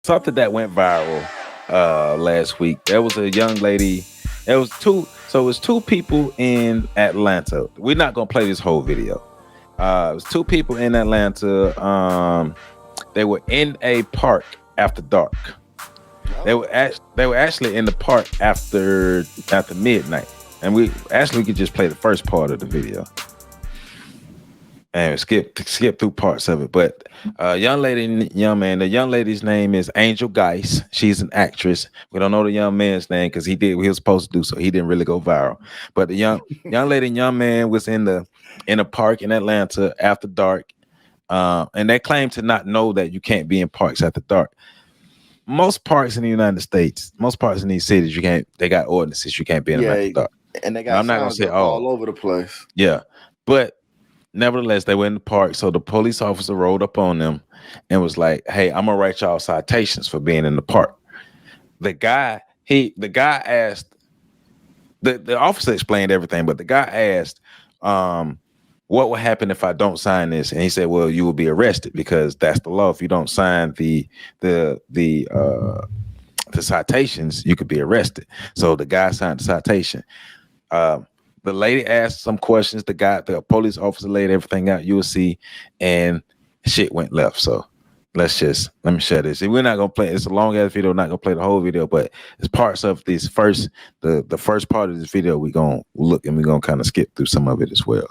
something that went viral last week. There was a young lady. There was two. So it was two people in Atlanta. We're not gonna play this whole video. It was two people in Atlanta. They were in a park after dark. They were actually in the park after midnight, and we could just play the first part of the video and skip through parts of it. But young lady, young man. The young lady's name is Angel Geis. She's an actress. We don't know the young man's name because he did what he was supposed to do, so he didn't really go viral. But the young lady and young man was in a park in Atlanta after dark, and they claim to not know that you can't be in parks after dark. Most parks in the United States, most parks in these cities, you can't. They got ordinances. You can't be in them after dark. And they Now, got I'm not gonna signs say up all over the place. yeah, but nevertheless, they were in the park. So the police officer rolled up on them and was like, "Hey, I'm gonna write y'all citations for being in the park." The guy asked the officer explained everything, but the guy asked, what will happen if I don't sign this? And he said, well, you will be arrested because that's the law. If you don't sign the citations, you could be arrested. So the guy signed the citation. The lady asked some questions. The police officer laid everything out. You will see, and shit went left. So let me share this. We're not gonna play. It's a long ass video. Not gonna play the whole video, but it's parts of this the first part of this video. We're gonna look and we're gonna kind of skip through some of it as well.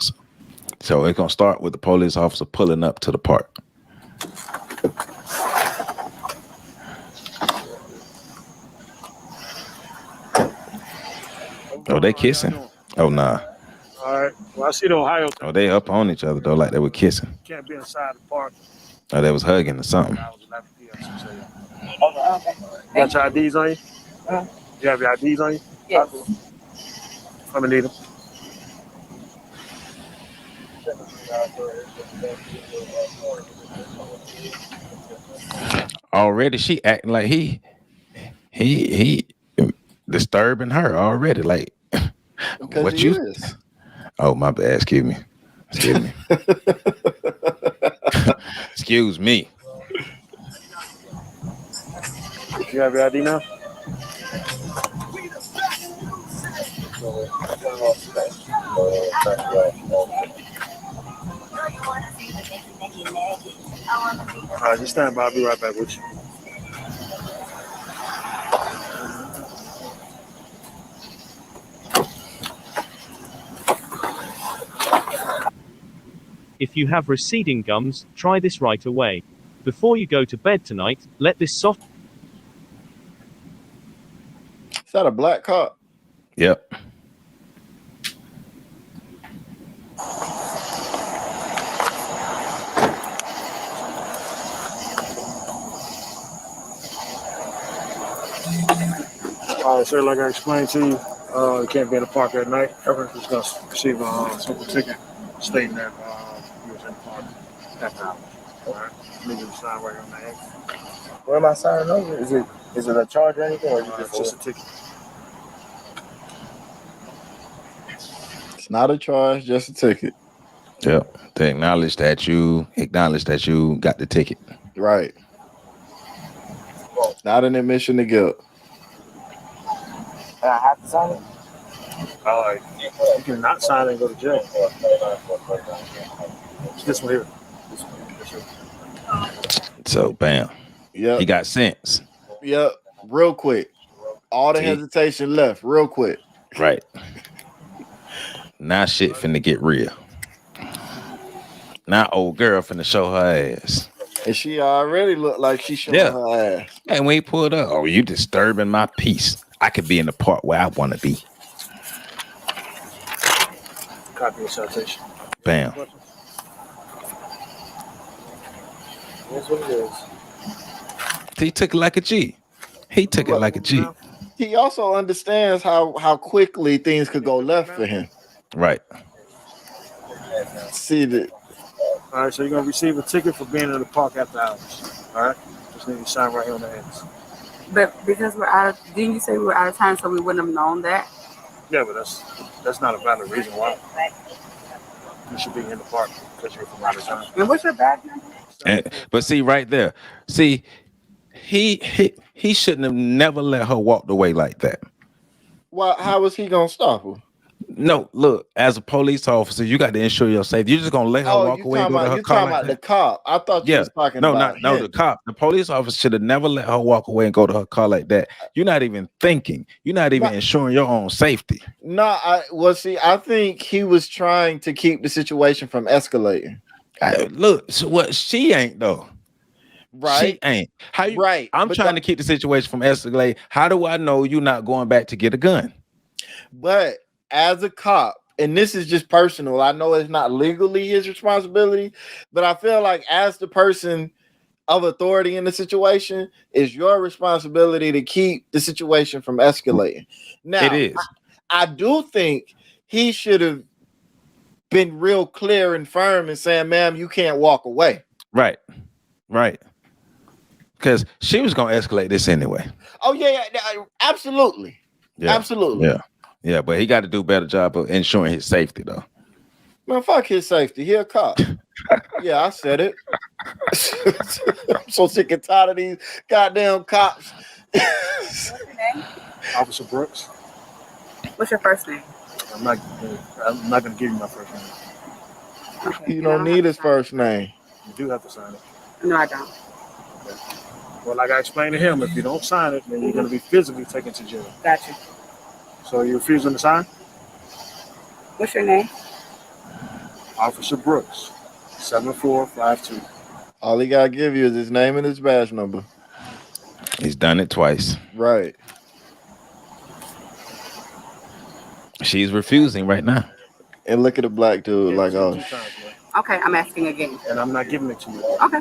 So it's gonna start with the police officer pulling up to the park. Oh, they kissing? Oh, nah. All right. Well, I see the Ohio thing. Oh, they up on each other though, like they were kissing. Can't be inside the park. Oh, they was hugging or something. You got your IDs on you? You have your IDs on you? Yes. I'm gonna need them. Already she acting like he disturbing her already. Like what you is. Oh, my bad. Excuse me. Excuse me. You have your ID now? All right, just stand by. I'll be right back with you. If you have receding gums, try this right away. Before you go to bed tonight, let this soft... Is that a black cop? Yep. All right, sir, like I explained to you, you can't be in the park at night. Everyone's just going to receive a simple ticket stating that you was in the park after hours. All right? Leave the sign right on the end. Where am I signing over? Is it a charge or anything, or is it Just a ticket? It's not a charge, just a ticket. Yep. To acknowledge that you got the ticket. Right. Not an admission to guilt. And I have to sign it? You can not sign it and go to jail. It's this one here. So bam. Yeah. He got sense. Yep. Real quick. All the hesitation left real quick. Right. Now shit finna get real. Now old girl finna show her ass. And she already looked like she showing her ass. And when he pulled up, oh, you disturbing my peace. I could be in the part where I want to be. Copy of citation. Bam. That's what it is. He took it like a G. He also understands how quickly things could go left for him. Right. See that. All right, so you're going to receive a ticket for being in the park after hours. All right? Just need to sign right here on the ends. But because didn't you say we were out of time, so we wouldn't have known that? Yeah, but that's not a valid reason why you should be in the park because you're from out of town. And what's your badge number? But see right there. See, he shouldn't have never let her walk away like that. Well, how was he gonna stop her? No, look, as a police officer, you got to ensure your safety. You're just gonna let her Oh, walk away and go to her you car talking like about that? the cop? I thought you Yeah, was talking no, about no, him. the cop, the police officer should have never let her walk away and go to her car like that. You're not even thinking. You're not even ensuring your own safety. No, I think he was trying to keep the situation from escalating. Look, so what she ain't though. Right. She ain't. How you? Right. I'm trying to keep the situation from escalating. How do I know you're not going back to get a gun? But as a cop, and this is just personal, I know it's not legally his responsibility, but I feel like as the person of authority in the situation, it's your responsibility to keep the situation from escalating. Now, It is. I do think he should have been real clear and firm and saying, ma'am, you can't walk away. Right. Because she was gonna escalate this anyway. Oh, yeah, absolutely. Yeah. Absolutely. Yeah, but he got to do a better job of ensuring his safety though. Man, fuck his safety. He a cop. Yeah, I said it. I'm so sick and tired of these goddamn cops. What's your name? Officer Brooks. What's your first name? I'm not gonna give you my first name. Okay. You don't need his first name. You do have to sign it. No, I don't. Well, like I explained to him, if you don't sign it, then you're gonna be physically taken to jail. Gotcha. So you refusing to sign? What's your name? Officer Brooks, 7452. All he gotta give you is his name and his badge number. He's done it twice. Right. She's refusing right now. And look at the black dude like, oh. 2 times, man. Okay, I'm asking again. And I'm not giving it to you. Okay.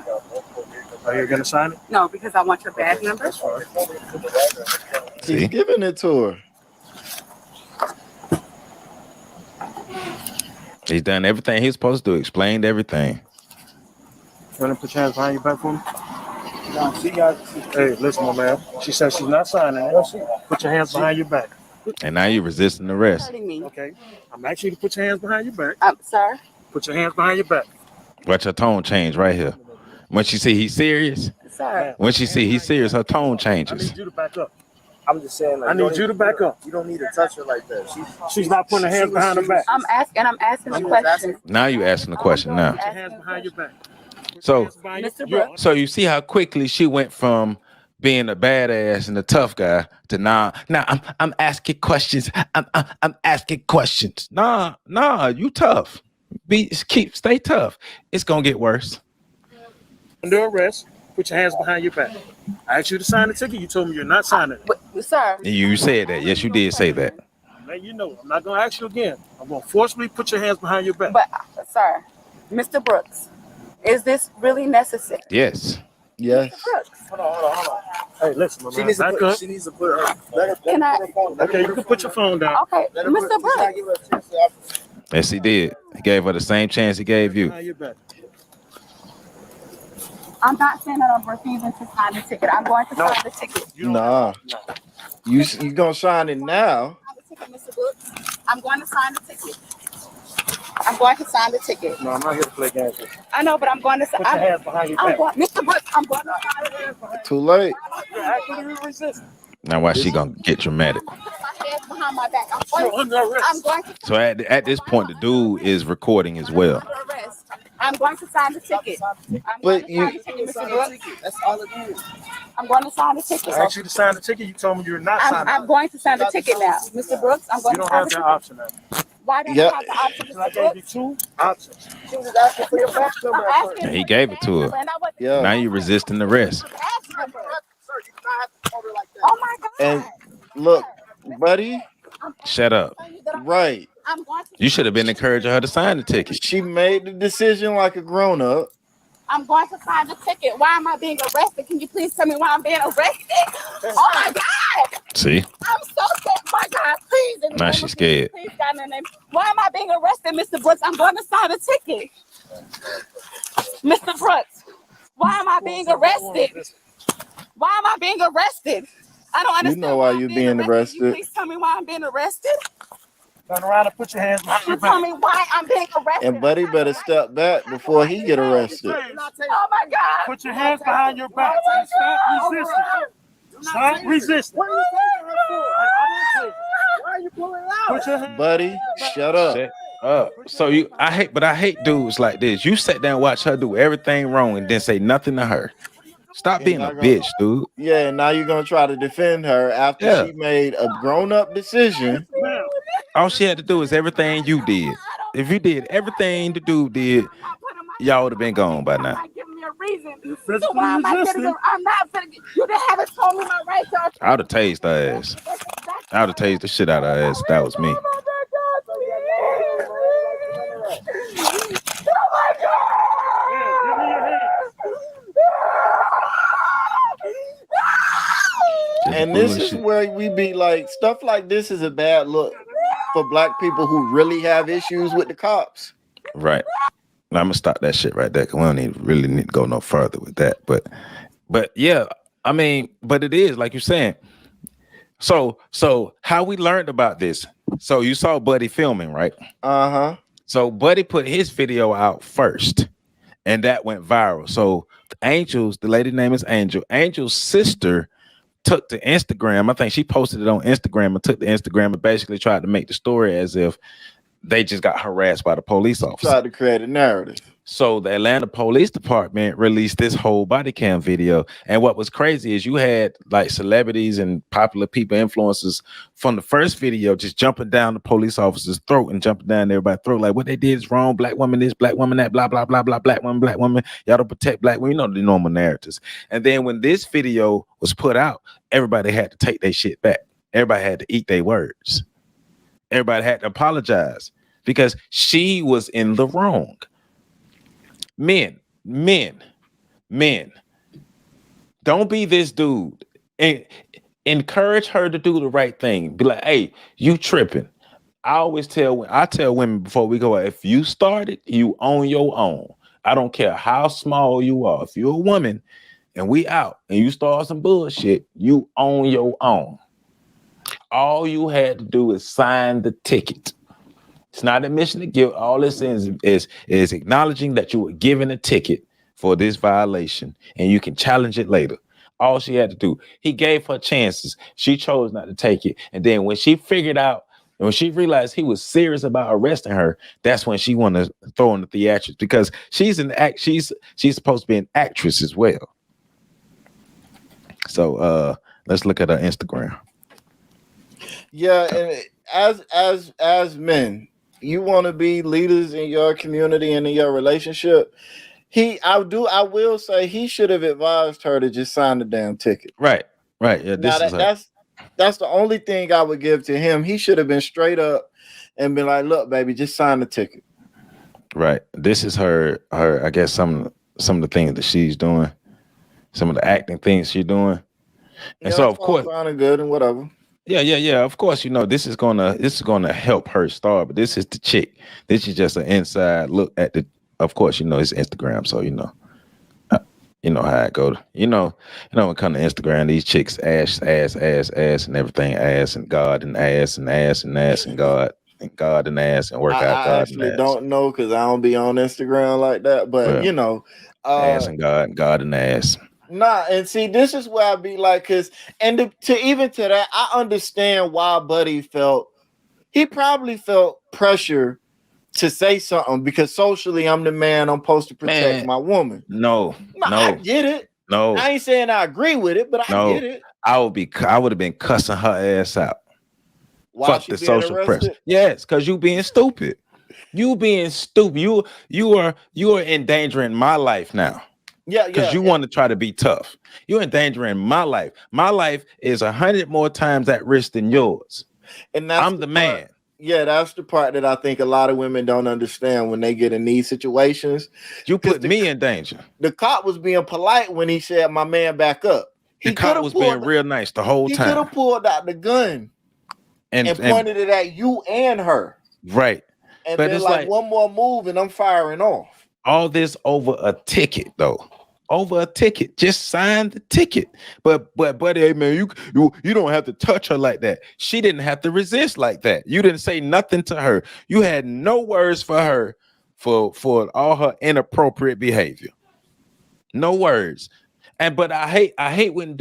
Are you gonna sign it? No, because I want your badge number. That's fine. See? He's giving it to her. He's done everything he's supposed to do. Explained everything. You want to put your hands behind your back for me? Hey, listen, my man. She says she's not signing it. Put your hands behind your back. And now you're resisting arrest. Hurting me. Okay. I'm asking you to put your hands behind your back. Sir. Put your hands behind your back. Watch her tone change right here. When she see he's serious, Sir. when she see he's serious, her tone I changes. need you to back up. I'm just saying, like, I need you to back up. You don't need to touch her like that. She's not putting her hands behind her back. I'm asking a question. Now you asking the question now. Put your hands behind your back. So, Mr. Brooks. so you see how quickly she went from being a badass and a tough guy to now I'm asking questions. I'm asking questions. Nah, you tough. Stay tough. It's gonna get worse. Under arrest. Put your hands behind your back. I asked you to sign the ticket. You told me you're not signing it. But, sir. You said that. Yes, you did say that. Man, you know, I'm not going to ask you again. I'm going to forcibly put your hands behind your back. But, sir, Mr. Brooks, is this really necessary? Yes. Yes. Mr. Brooks. Hold on. Hey, listen, my She man. needs to Back put, up. she needs to put her. Can I? Okay, you can put your phone down. Okay, Mr. Brooks. Yes, he did. He gave her the same chance he gave you. Behind your back. I'm not saying that I'm refusing to sign the ticket. I'm going to sign the ticket. Nah. You gonna sign it now. Mr. Brooks. I'm going to sign the ticket. I'm going to sign the ticket. No, I'm not here to play games with you. I know, but I'm going to sign. Put your hands behind your back. Mr. Brooks, I'm going to sign it. Too late. You're actively resisting. Now watch she gonna get dramatic. My hands behind my back. You're under arrest. I'm going to So at this point, the dude is recording as well. arrest. I'm going to sign the ticket. But you- Mr. Brooks. That's all it is. I'm going to sign the ticket. I asked you to sign the ticket. You told me you're not signing I'm it. going to sign the ticket now. Mr. Brooks, I'm going You to don't sign have the that ticket. option now. Why don't Yeah. you have the option, So I Mr. gave you Brooks? 2 options. She was asking for your back number I'm at first. asking He for gave the it to her. badge number, and I wasn't- Yeah. Now you resisting the rest. Badge number. Sir, you cannot have to hold her like that. Oh my God. And look, buddy, Shut up. right. I'm going to. You should have been encouraging her to sign the ticket. She made the decision like a grown up. I'm going to sign the ticket. Why am I being arrested? Can you please tell me why I'm being arrested? Oh my God. See? I'm so scared. My God, please. in the Now name she's of scared. Jesus, please, God, in the name. Why am I being arrested, Mr. Brooks? I'm going to sign the ticket. Mr. Brooks, why am I being arrested? Why am I being arrested? I don't understand. know why I'm you're being being Can you arrested. please tell me why I'm being arrested? Turn around and put your hands behind You your tell back. me why I'm being arrested. And Buddy better step back before he get arrested. Oh my God. Put your hands behind your back. Stop resisting. Stop resisting. What are you taking her for? I didn't take it. Why are you pulling out? Put your hands. Buddy, shut up. Shut up. So I hate dudes like this. You sit down and watch her do everything wrong and then say nothing to her. Stop being a bitch, dude. Yeah, and now you're gonna try to defend her after she made a grown-up decision. All she had to do is everything you did. If you did everything the dude did, y'all would have been gone by now. Give me a reason. So why am I getting I'm not finna you didn't have it told me my right to. I would have tased her ass. I would have tased the shit out of her ass if that was me. Oh my God! And this is where we be like, stuff like this is a bad look for black people who really have issues with the cops. Right. Now, I'm gonna stop that shit right there because we don't really need to go no further with that. But yeah, I mean, but it is like you're saying. So how we learned about this? So you saw Buddy filming, right? Uh-huh. So Buddy put his video out first, and that went viral. So Angel's, the lady name is Angel. Angel's sister took to Instagram. I think she posted it on Instagram and took the Instagram and basically tried to make the story as if they just got harassed by the police officer. Tried to create a narrative. So the Atlanta Police Department released this whole body cam video. And what was crazy is you had like celebrities and popular people, influencers from the first video just jumping down the police officer's throat and jumping down everybody's throat. Like what they did is wrong. Black woman this, black woman that, blah, blah, blah, blah, black woman. Y'all don't protect black women. You know the normal narratives. And then when this video was put out, everybody had to take their shit back. Everybody had to eat their words. Everybody had to apologize because she was in the wrong. Men, don't be this dude. And encourage her to do the right thing. Be like, hey, you tripping. I tell women before we go out, if you started, you own your own. I don't care how small you are. If you're a woman and we out and you start some bullshit, you own your own. All you had to do is sign the ticket. It's not admission of guilt. All this is acknowledging that you were given a ticket for this violation and you can challenge it later. All she had to do. He gave her chances. She chose not to take it. And then when she figured out, and when she realized he was serious about arresting her, that's when she wanted to throw in the theatrics because she's supposed to be an actress as well. So let's look at her Instagram. Yeah, and as men, you want to be leaders in your community and in your relationship. I will say he should have advised her to just sign the damn ticket. Right. Yeah, that's the only thing I would give to him. He should have been straight up and been like, "Look, baby, just sign the ticket." Right. This is her. I guess some of the things that she's doing, some of the acting things she's doing, and so of course, sounding good and whatever. Yeah. Of course, this is gonna help her star. But this is the chick. This is just an inside look at the. Of course, it's Instagram, so you know how it goes. When it comes to Instagram, these chicks ass, and everything, ass and God and ass and ass and ass and God and ass and work out God. I actually don't know because I don't be on Instagram like that, but ass and God and ass. Nah, and see, this is where I be like, to that, I understand why Buddy he probably felt pressure to say something because socially I'm the man, I'm supposed to protect my woman. No, I get it. No, I ain't saying I agree with it, but I get it. I would have been cussing her ass out. Fuck the social pressure. Yes, because you being stupid. You being stupid. You are endangering my life now. Yeah, because you want to try to be tough. You're endangering my life. My life is 100 more times at risk than yours. And I'm the man. Yeah, that's the part that I think a lot of women don't understand when they get in these situations. You put me in danger. The cop was being polite when he said, "My man, back up." The cop was being real nice the whole time. He could have pulled out the gun and pointed it at you and her. Right. And then like one more move and I'm firing off. All this over a ticket, though. over a ticket. Just sign the ticket. But buddy, hey man, you don't have to touch her like that. She didn't have to resist like that. You didn't say nothing to her. You had no words for her for all her inappropriate behavior. No words. But I hate when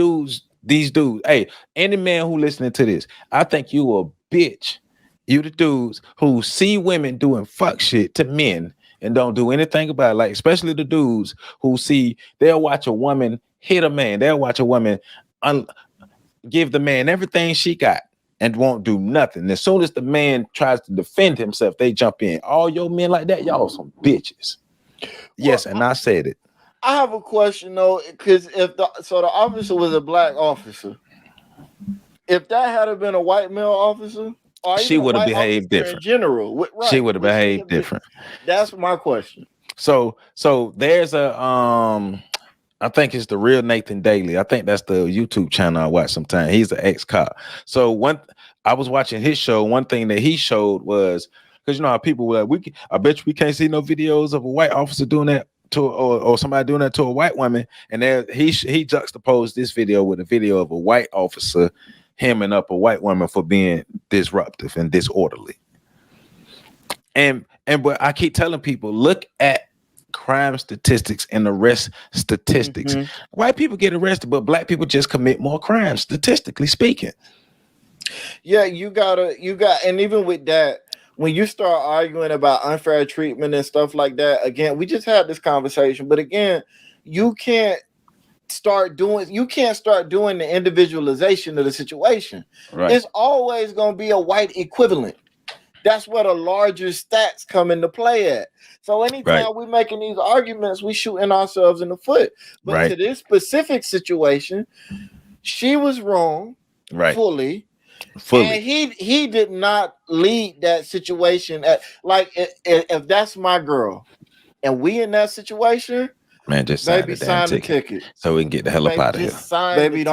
these dudes, hey, any man who listening to this, I think you a bitch. You the dudes who see women doing fuck shit to men and don't do anything about it. Like, especially the dudes who they'll watch a woman hit a man. They'll watch a woman give the man everything she got and won't do nothing. As soon as the man tries to defend himself, they jump in. All your men like that, y'all some bitches. Yes, and I said it. I have a question though, because the officer was a black officer. If that had been a white male officer, or she would have behaved different. In general, right, she would have behaved different. That's my question. So there's a I think it's the real Nathan Daly. I think that's the YouTube channel I watch sometimes. He's an ex-cop. So I was watching his show. One thing that he showed was, because you know how people were like, I bet you we can't see no videos of a white officer doing that to or somebody doing that to a white woman. And there he juxtaposed this video with a video of a white officer hemming up a white woman for being disruptive and disorderly. But I keep telling people, look at crime statistics and arrest statistics. Mm-hmm. White people get arrested, but black people just commit more crimes, statistically speaking. Yeah, you got, and even with that, when you start arguing about unfair treatment and stuff like that, again, we just had this conversation, but again, you can't start doing the individualization of the situation. Right. It's always going to be a white equivalent. That's where the larger stats come into play at. So anytime we're making these arguments, we shooting ourselves in the foot. But to this specific situation, she was wrong, fully. And he did not lead that situation. If that's my girl, and we in that situation, man, just sign the damn ticket so we can get the hell up out of here. Baby,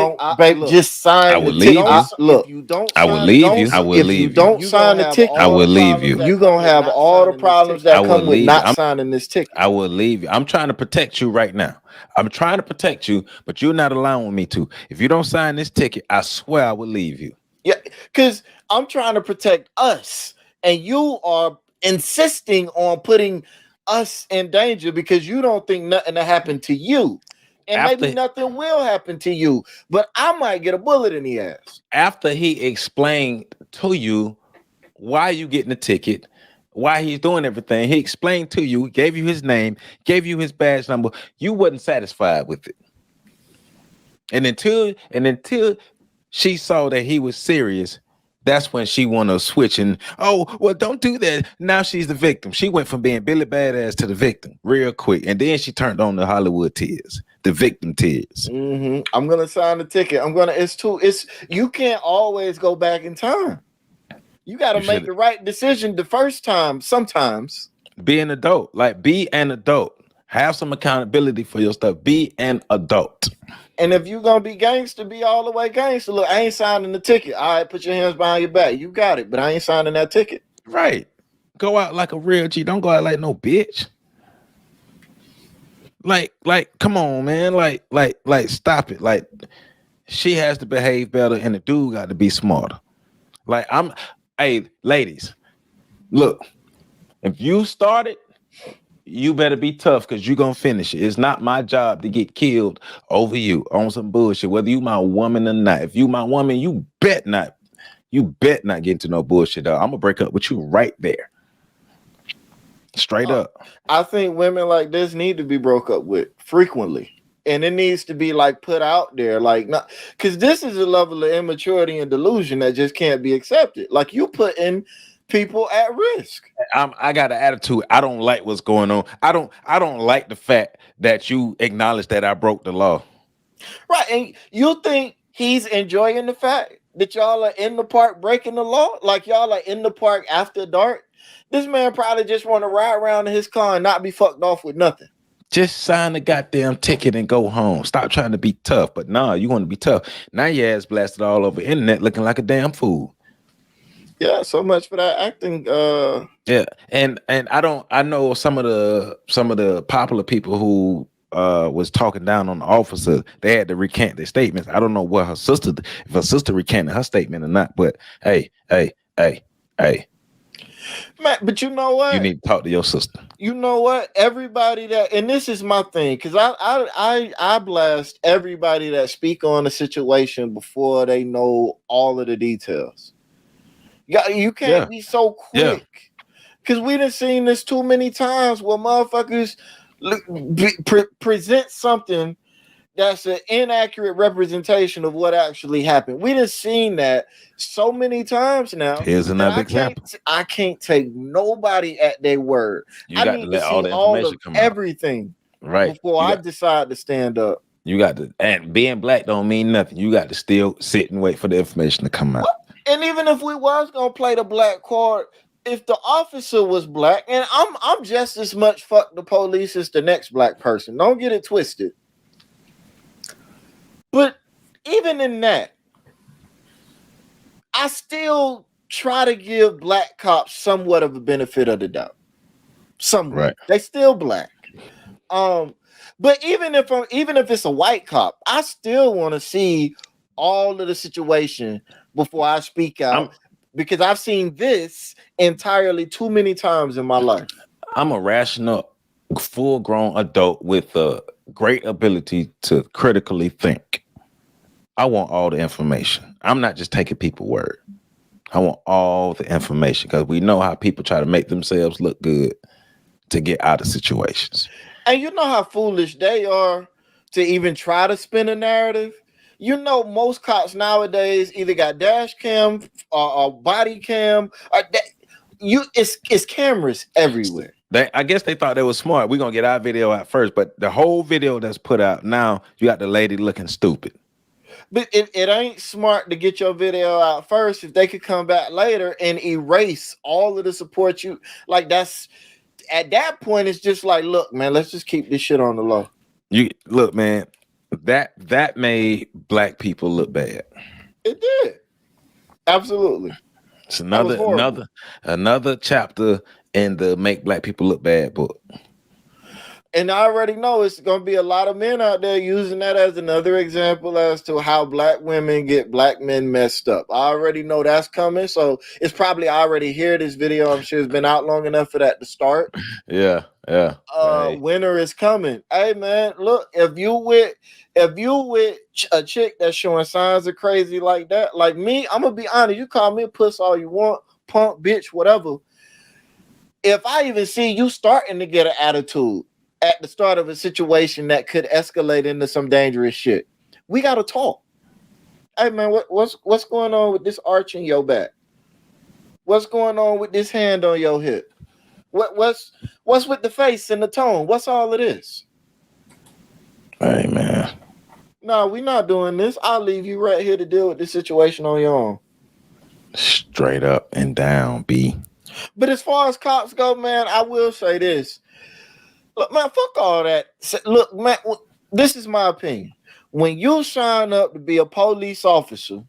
just sign. I will leave you. Look, if you don't, I will leave you. I will leave you. Don't sign the ticket. I will leave you. You're gonna have all the problems that come with not signing this ticket. I will leave you. I'm trying to protect you right now. I'm trying to protect you, but you're not allowing me to. If you don't sign this ticket, I swear I will leave you. Yeah, because I'm trying to protect us, and you are insisting on putting us in danger because you don't think nothing will happen to you, and maybe nothing will happen to you, but I might get a bullet in the ass. After he explained to you why you getting the ticket, why he's doing everything, he explained to you, gave you his name, gave you his badge number, you wasn't satisfied with it. And until she saw that he was serious, that's when she want to switch and, oh, well, don't do that. Now she's the victim. She went from being Billy Badass to the victim real quick. And then she turned on the Hollywood tears, the victim tears. Mm-hmm. I'm going to sign the ticket. You can't always go back in time. You got to make the right decision the first time sometimes. Be an adult. Be an adult. Have some accountability for your stuff. Be an adult. And if you're going to be gangster, be all the way gangster. Look, I ain't signing the ticket. All right, put your hands behind your back. You got it, but I ain't signing that ticket. Right. Go out like a real G. Don't go out like no bitch. Like, come on, man. Like, stop it. She has to behave better and the dude got to be smarter. Hey, ladies, look, if you started, you better be tough because you're going to finish it. It's not my job to get killed over you on some bullshit, whether you my woman or not. If you my woman, you bet not get into no bullshit. I'm going to break up with you right there. Straight up. I think women like this need to be broke up with frequently. And it needs to be put out there, not because this is a level of immaturity and delusion that just can't be accepted. You putting people at risk. I got an attitude. I don't like what's going on. I don't like the fact that you acknowledge that I broke the law. Right. And you think he's enjoying the fact that y'all are in the park breaking the law? Y'all are in the park after dark? This man probably just want to ride around in his car and not be fucked off with nothing. Just sign the goddamn ticket and go home. Stop trying to be tough. But nah, you want to be tough. Now your ass blasted all over the internet looking like a damn fool. Yeah, so much for that acting. Yeah, and I know some of the popular people who was talking down on the officer, they had to recant their statements. I don't know what if her sister recanted her statement or not, but hey, Man, but you know what? you need to talk to your sister. You know what? Everybody that, and this is my thing, because I blast everybody that speak on a situation before they know all of the details. You can't be so quick, because we done seen this too many times where motherfuckers present something that's an inaccurate representation of what actually happened. We done seen that so many times now. Here's another example. I can't take nobody at their word. You got to let all the information come out. Everything Right before I decide to stand up. You got to, and being black don't mean nothing. You got to still sit and wait for the information to come out. And even if we was gonna play the black card, if the officer was black, and I'm just as much fuck the police as the next black person. Don't get it twisted. But even in that, I still try to give black cops somewhat of a benefit of the doubt. Somewhat. Right. They still black. But even if it's a white cop, I still want to see all of the situation before I speak out, because I've seen this entirely too many times in my life. I'm a rational, full-grown adult with a great ability to critically think. I want all the information. I'm not just taking people's word. I want all the information, because we know how people try to make themselves look good to get out of situations. And you know how foolish they are to even try to spin a narrative. You know, most cops nowadays either got dash cam or body cam. It's cameras everywhere. I guess they thought they were smart. We're gonna get our video out first, but the whole video that's put out now, you got the lady looking stupid. But it ain't smart to get your video out first if they could come back later and erase all of the support you like. That's at that point, it's just like, look, man, let's just keep this shit on the low. You look, man, that made black people look bad. It did. Absolutely. It's another chapter in the Make Black People Look Bad book. And I already know it's going to be a lot of men out there using that as another example as to how black women get black men messed up. I already know that's coming. So it's probably already here. This video, I'm sure, has been out long enough for that to start. Yeah. Right. Winter is coming. Hey, man, look, if you with a chick that's showing signs of crazy like that, like me, I'm going to be honest. You call me a puss all you want, punk, bitch, whatever. If I even see you starting to get an attitude at the start of a situation that could escalate into some dangerous shit, we gotta talk. Hey man, what's going on with this arch in your back? What's going on with this hand on your hip? What's with the face and the tone? What's all of this? Hey man. No, we're not doing this. I'll leave you right here to deal with this situation on your own. Straight up and down, B. But as far as cops go, man, I will say this. Look, man, fuck all that. Look, man, this is my opinion. When you sign up to be a police officer,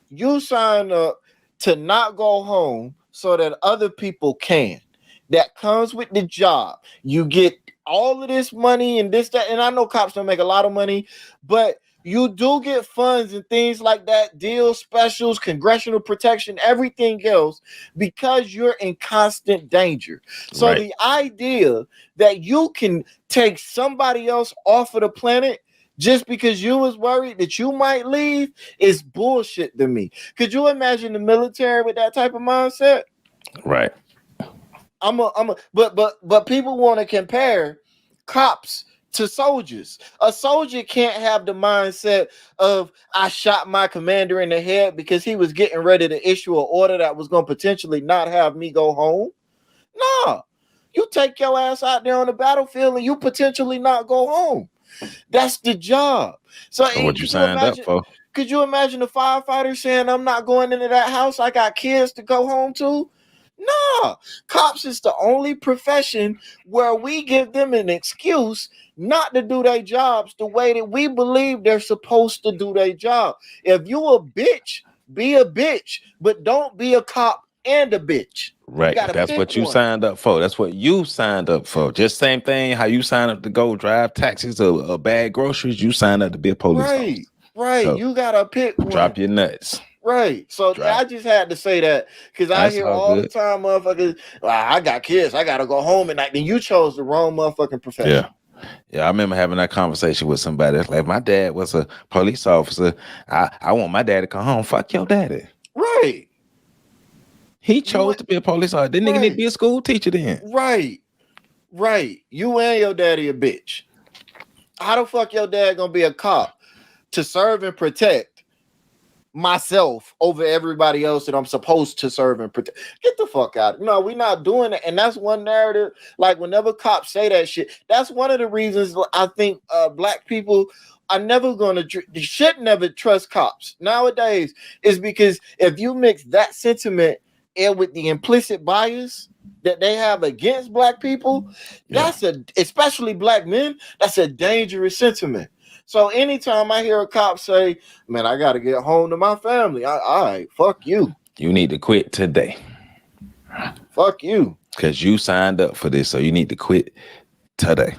you sign up to not go home so that other people can. That comes with the job. You get all of this money and this, that, and I know cops don't make a lot of money, but you do get funds and things like that, deals, specials, congressional protection, everything else, because you're in constant danger. So right. The idea that you can take somebody else off of the planet just because you was worried that you might leave is bullshit to me. Could you imagine the military with that type of mindset? Right. But people want to compare cops to soldiers. A soldier can't have the mindset of I shot my commander in the head because he was getting ready to issue an order that was going to potentially not have me go home. No, you take your ass out there on the battlefield and you potentially not go home. That's the job. So what you signed up for? Could you imagine a firefighter saying, I'm not going into that house, I got kids to go home to? No, cops is the only profession where we give them an excuse not to do their jobs the way that we believe they're supposed to do their job. If you a bitch, be a bitch, but don't be a cop and a bitch. Right. gotta That's pick what you one. signed up for. That's what you signed up for. Just same thing how you signed up to go drive taxis or bag groceries. You signed up to be a police officer. Right. So, You gotta pick one. Drop your nuts. Right. So Drop. I just had to say that because I That's hear all all good. the time, motherfuckers, I got kids, I gotta go home at night. Then you chose the wrong motherfucking profession. Yeah, I remember having that conversation with somebody. It's like, my dad was a police officer. I want my dad to come home. Fuck your daddy. Right. He chose to be a police officer. That nigga need to be a school teacher then. Right. You and your daddy a bitch. How the fuck your dad gonna be a cop to serve and protect myself over everybody else that I'm supposed to serve and protect? Get the fuck out. No, we're not doing it. And that's one narrative. Like, whenever cops say that shit, that's one of the reasons I think black people are never gonna should never trust cops nowadays, is because if you mix that sentiment in with the implicit bias that they have against black people, that's especially black men, that's a dangerous sentiment. So anytime I hear a cop say, man, I got to get home to my family, all right, fuck you. You need to quit today. Fuck you. Because you signed up for this, so you need to quit today.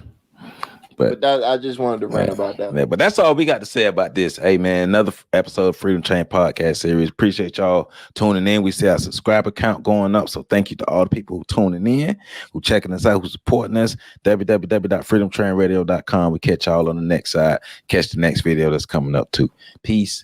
But that, I just wanted to rant about that. Yeah, but that's all we got to say about this. Hey, man, another episode of Freedom Chain Podcast Series. Appreciate y'all tuning in. We see our subscriber count going up, so thank you to all the people who tuning in, who checking us out, who supporting us. www.freedomtrainradio.com. We catch y'all on the next side. Catch the next video that's coming up too. Peace.